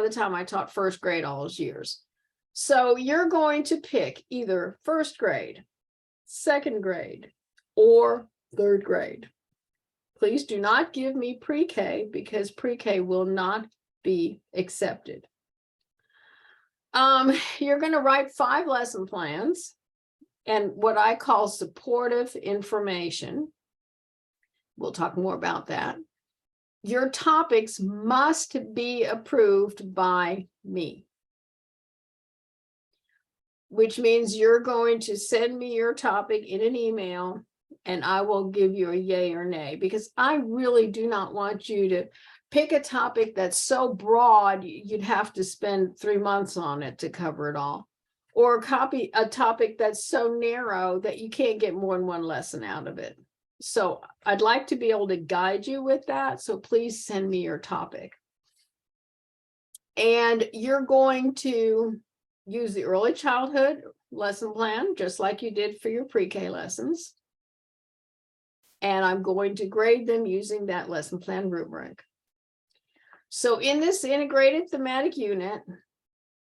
the time I taught first grade all those years. So you're going to pick either first grade, second grade, or third grade. Please do not give me pre-K because pre-K will not be accepted. You're going to write 5 lesson plans and what I call supportive information. We'll talk more about that. Your topics must be approved by me, which means you're going to send me your topic in an email and I will give you a yay or nay, because I really do not want you to pick a topic that's so broad you'd have to spend 3 months on it to cover it all, or copy a topic that's so narrow that you can't get more than one lesson out of it. So I'd like to be able to guide you with that. So please send me your topic. And you're going to use the early childhood lesson plan, just like you did for your pre-K lessons. And I'm going to grade them using that lesson plan rubric. So in this integrated thematic unit,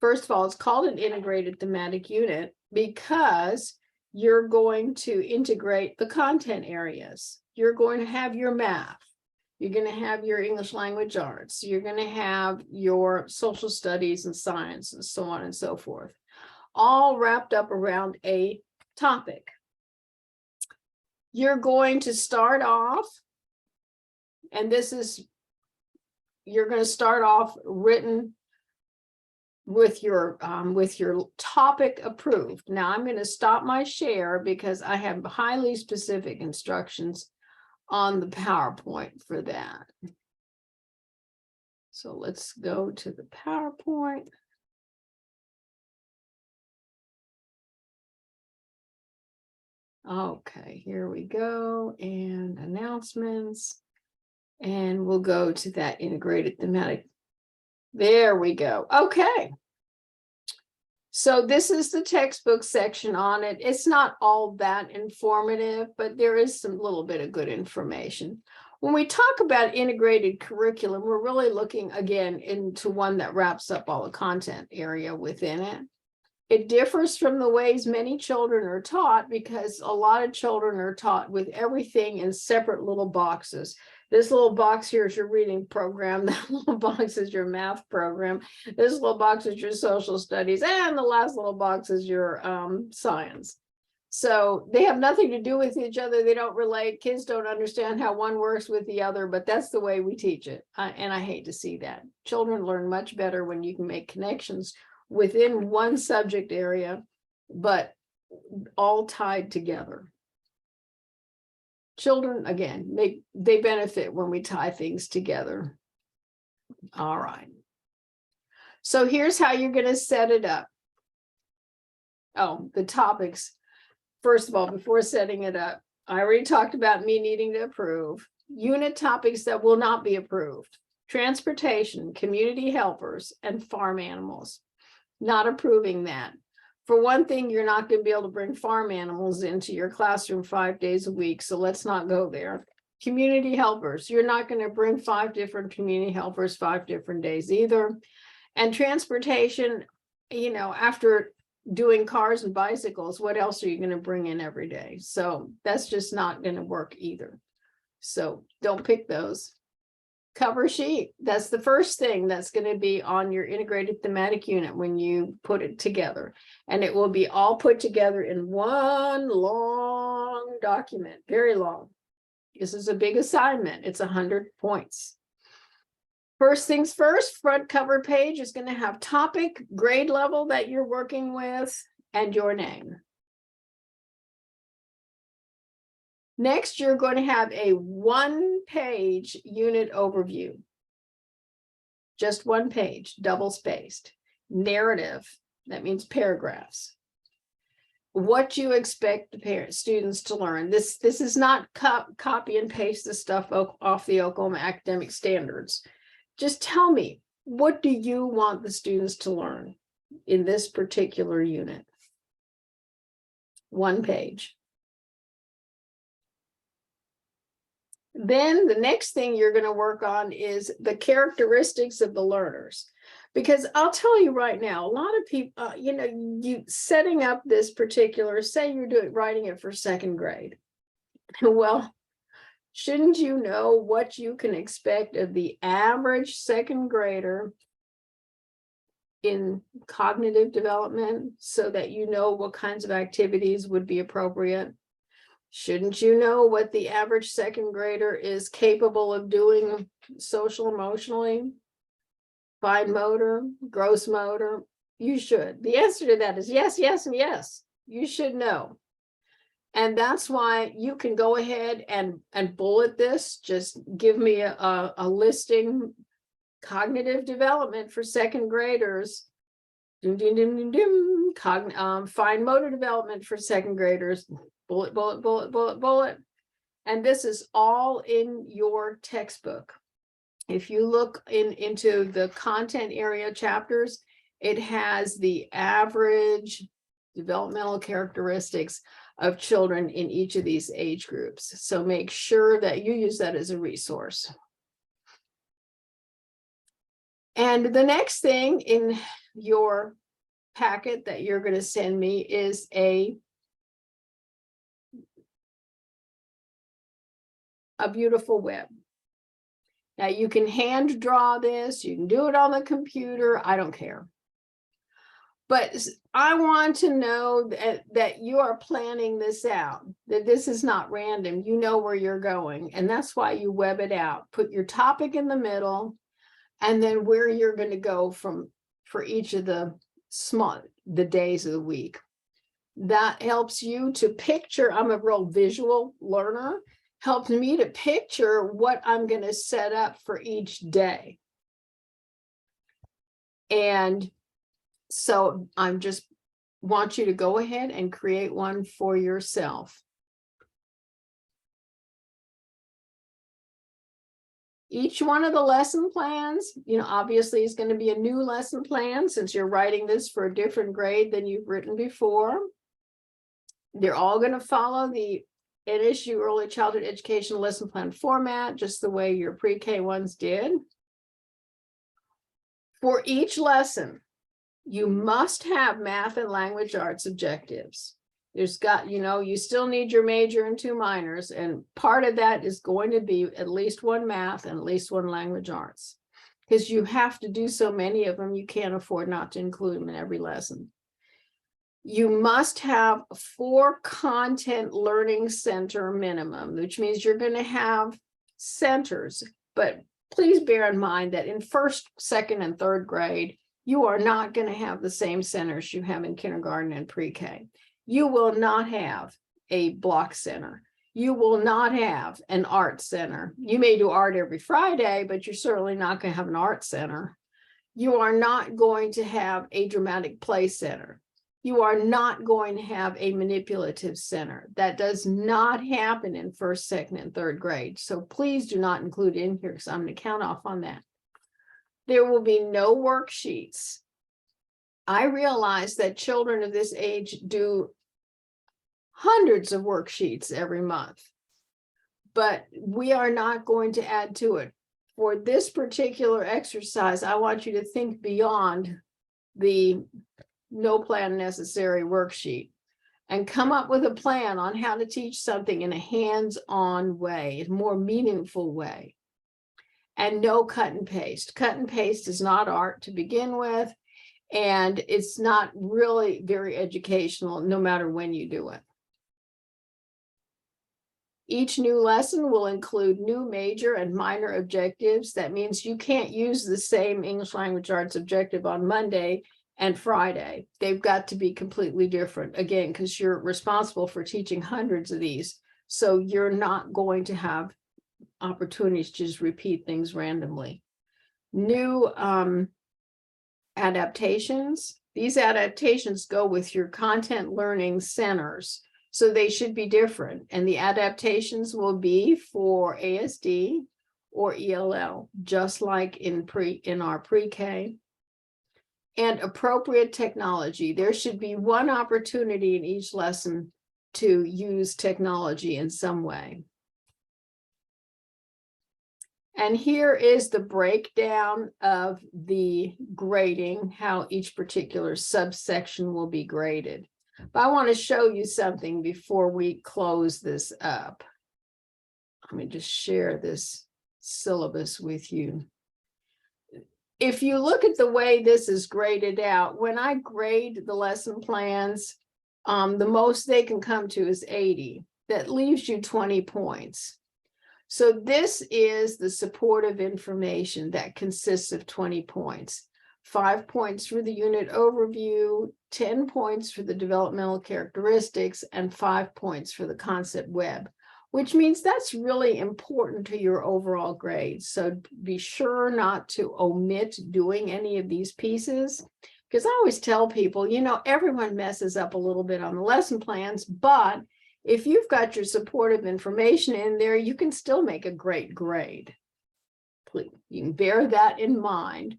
first of all, it's called an integrated thematic unit because you're going to integrate the content areas. You're going to have your math. You're going to have your English language arts. You're going to have your social studies and science and so on and so forth, all wrapped up around a topic. You're going to start off, and you're going to start off written with your topic approved. Now I'm going to stop my share because I have highly specific instructions on the PowerPoint for that. So let's go to the PowerPoint. Okay, here we go, and announcements, and we'll go to that integrated thematic. There we go. Okay. So this is the textbook section on it. It's not all that informative, but there is some little bit of good information. When we talk about integrated curriculum, we're really looking again into one that wraps up all the content area within it. It differs from the ways many children are taught because a lot of children are taught with everything in separate little boxes. This little box here is your reading program. That little box is your math program. This little box is your social studies. And the last little box is your science. So they have nothing to do with each other. They don't relate. Kids don't understand how one works with the other, but that's the way we teach it. And I hate to see that. Children learn much better when you can make connections within one subject area, but all tied together. Children, again, they benefit when we tie things together. All right. So here's how you're going to set it up. Oh, the topics. First of all, before setting it up, I already talked about me needing to approve. Unit topics that will not be approved: transportation, community helpers, and farm animals. Not approving that. For one thing, you're not going to be able to bring farm animals into your classroom 5 days a week, so let's not go there. Community helpers, you're not going to bring 5 different community helpers 5 different days either. And transportation, after doing cars and bicycles, what else are you going to bring in every day? So that's just not going to work either. So don't pick those. Cover sheet, that's the first thing that's going to be on your integrated thematic unit when you put it together. And it will be all put together in one long document, very long. This is a big assignment. It's 100 points. First things first, front cover page is going to have topic, grade level that you're working with, and your name. Next, you're going to have a 1-page unit overview. Just 1 page, double spaced. Narrative, that means paragraphs. What you expect the students to learn. This is not copy and paste the stuff off the Oklahoma academic standards. Just tell me, what do you want the students to learn in this particular unit? 1 page. Then the next thing you're going to work on is the characteristics of the learners. Because I'll tell you right now, a lot of people, you setting up this particular, say you're writing it for second grade. Well, shouldn't you know what you can expect of the average second grader in cognitive development so that you know what kinds of activities would be appropriate? Shouldn't you know what the average second grader is capable of doing social, emotionally, fine motor, gross motor? You should. The answer to that is yes, yes, and yes. You should know. And that's why you can go ahead and bullet this. Just give me a listing, cognitive development for second graders. Fine motor development for second graders. Bullet, bullet, bullet, bullet, bullet. And this is all in your textbook. If you look into the content area chapters, it has the average developmental characteristics of children in each of these age groups. So make sure that you use that as a resource. And the next thing in your packet that you're going to send me is a beautiful web. Now you can hand draw this, you can do it on the computer, I don't care. But I want to know that you are planning this out, that this is not random, you know where you're going. And that's why you web it out. Put your topic in the middle, and then where you're going to go for each of the days of the week. That helps you to picture. I'm a real visual learner. Helps me to picture what I'm going to set up for each day. And so I'm just want you to go ahead and create one for yourself. Each one of the lesson plans, obviously is going to be a new lesson plan since you're writing this for a different grade than you've written before. They're all going to follow the NSU Early Childhood Education lesson plan format, just the way your pre-K ones did. For each lesson, you must have math and language arts objectives. You still need your major and 2 minors, and part of that is going to be at least 1 math and at least 1 language arts, because you have to do so many of them, you can't afford not to include them in every lesson. You must have 4 content learning center minimum, which means you're going to have centers, but please bear in mind that in 1st, 2nd, and 3rd grade, you are not going to have the same centers you have in kindergarten and pre-K. You will not have a block center. You will not have an art center. You may do art every Friday, but you're certainly not going to have an art center. You are not going to have a dramatic play center. You are not going to have a manipulative center. That does not happen in 1st, 2nd, and 3rd grade. So please do not include in here, because I'm going to count off on that. There will be no worksheets. I realize that children of this age do hundreds of worksheets every month, but we are not going to add to it. For this particular exercise, I want you to think beyond the no plan necessary worksheet and come up with a plan on how to teach something in a hands-on way, a more meaningful way. And no cut and paste. Cut and paste is not art to begin with, and it's not really very educational no matter when you do it. Each new lesson will include new major and minor objectives. That means you can't use the same English language arts objective on Monday and Friday. They've got to be completely different, again, because you're responsible for teaching hundreds of these. So you're not going to have opportunities to just repeat things randomly. New adaptations. These adaptations go with your content learning centers. So they should be different. And the adaptations will be for ASD or ELL, just like in our pre-K. And appropriate technology. There should be 1 opportunity in each lesson to use technology in some way. And here is the breakdown of the grading, how each particular subsection will be graded. But I want to show you something before we close this up. Let me just share this syllabus with you. If you look at the way this is graded out, when I grade the lesson plans, the most they can come to is 80. That leaves you 20 points. So this is the supportive information that consists of 20 points. 5 points for the unit overview, 10 points for the developmental characteristics, and 5 points for the concept web, which means that's really important to your overall grade. So be sure not to omit doing any of these pieces, because I always tell people, you know, everyone messes up a little bit on the lesson plans, but if you've got your supportive information in there, you can still make a great grade. Please, you can bear that in mind.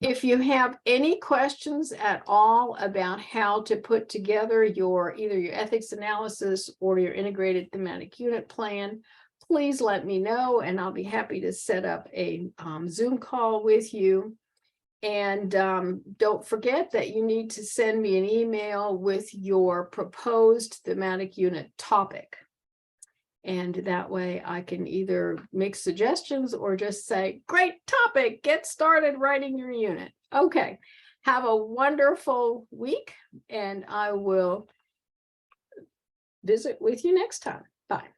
If you have any questions at all about how to put together either your ethics analysis or your integrated thematic unit plan, please let me know, and I'll be happy to set up a Zoom call with you. And don't forget that you need to send me an email with your proposed thematic unit topic. And that way I can either make suggestions or just say, great topic, get started writing your unit. Okay, have a wonderful week, and I will visit with you next time. Bye.